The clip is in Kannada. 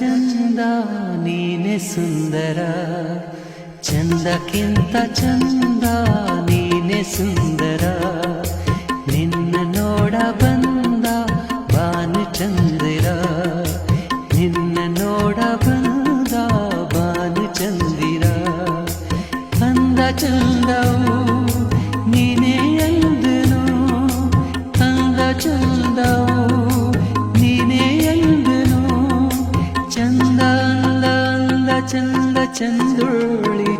ಚಂದ ನೀನೆ ಸುಂದರ, ಚಂದಕ್ಕಿಂತ ಚಂದ ನೀನೆ ಸುಂದರ. ನಿನ್ನ ನೋಡ ಬಂದ ಬಾನು ಚಂದಿರ, ನಿನ್ನ ನೋಡ ಬಂದ ಬಾನು ಚಂದಿರ. ಅಂದ ಚಂದವು ನೀನೇ ಎಂದನು, ಅಂದ ಚಂದವು ನೀನೇ ಎಂದನು. ಚಂದ ಅಂದ ಅಂದ ಚಂದ ಚಂದುಳ್ಳಿ